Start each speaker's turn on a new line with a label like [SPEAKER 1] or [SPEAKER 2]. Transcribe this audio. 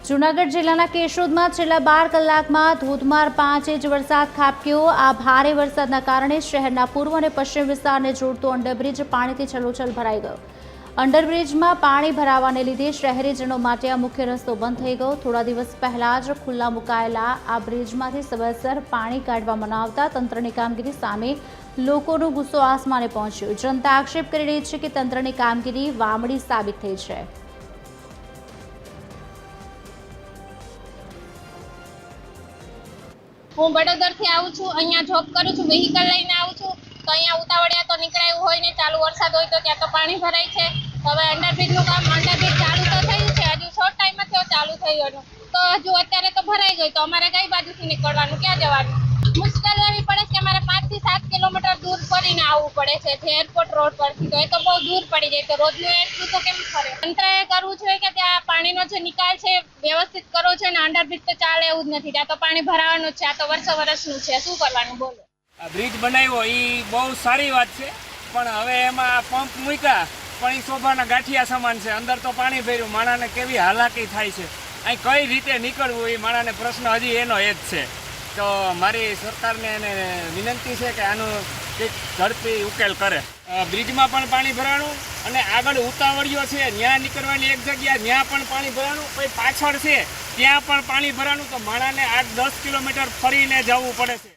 [SPEAKER 1] જૂનાગઢ જિલ્લાના કેશોદમાં છેલ્લા 12 કલાકમાં ધોધમાર 5 ઇંચ વરસાદ ખાબક્યો। આ ભારે વરસાદના કારણે શહેરના પૂર્વ અને પશ્ચિમ વિસ્તારને જોડતો અંડરબ્રિજ પાણીથી છલોછલ ભરાઈ ગયો। અંડરબ્રિજમાં પાણી ભરાવાને લીધે શહેરીજનો માટે આ મુખ્ય રસ્તો બંધ થઈ ગયો। થોડા દિવસ પહેલા જ ખુલ્લા મુકાયેલા આ બ્રિજમાંથી સમયસર પાણી કાઢવામાં ન આવતા તંત્રની કામગીરી સામે લોકોનો ગુસ્સો આસમાને પહોંચ્યો। જનતા આક્ષેપ કરી રહી છે કે તંત્રની કામગીરી વામડી સાબિત થઈ છે।
[SPEAKER 2] હું બડોદરથી આવું છું, અહીંયા જોબ કરું છું, વ્હીકલ લઈને આવું છું તો અહીંયા ઉતાવળિયા તો નીકળાયું હોય ને ચાલુ વરસાદ હોય તો ત્યાં તો પાણી ભરાય છે। હવે અંડરબ્રિજનું કામ અંડરબ્રિજ ચાલુ તો થયું છે, હજુ શોર્ટ ટાઈમમાં થયો ચાલુ થયું તો હજુ અત્યારે તો ભરાઈ ગયું તો અમારે કઈ બાજુથી નીકળવાનું, ક્યાં જવાનું? મુશ્કેલી પડે છે કે અમારે 5 થી 7 કિલોમીટર દૂર ફરીને આવવું પડે છે જે એરપોર્ટ રોડ પરથી, તો એ તો બહુ દૂર પડી જાય તો રોજનું એટલું તો કેમ ફરે? તંત્રએ કરવું જોઈએ કે ત્યાં પાણીનો જે નિકાલ છે વ્યવસ્થિત કરવો છે ને અંડરબ્રિજ તો ચાલે એવું જ નથી, ત્યાં તો પાણી ભરાવાનું જ છે, આ તો વર્ષનું છે, શું કરવાનું બોલો?
[SPEAKER 3] આ બ્રિજ બનાવ્યો એ બહુ સારી વાત છે, પણ હવે એમાં પંપ મૂક્યા પણ એ શોભાના ગાંઠિયા સમાન છે, અંદર તો પાણી ભર્યું, માણસને કેવી હાલાકી થાય છે, અહીં કઈ રીતે નીકળવું એ માણસને પ્રશ્ન હજી એનો એ જ છે। તો મારી સરકારને એને વિનંતી છે કે આનું કંઈક ઝડપી ઉકેલ કરે। બ્રિજમાં પણ પાણી ભરાણું અને આગળ ઉતાવળીઓ છે ત્યાં નીકળવાની એક જગ્યા ત્યાં પણ પાણી ભરાણું, પછી પાછળ છે ત્યાં પણ પાણી ભરાણું, તો માણસને 8-10 કિલોમીટર ફરીને જવું પડે છે।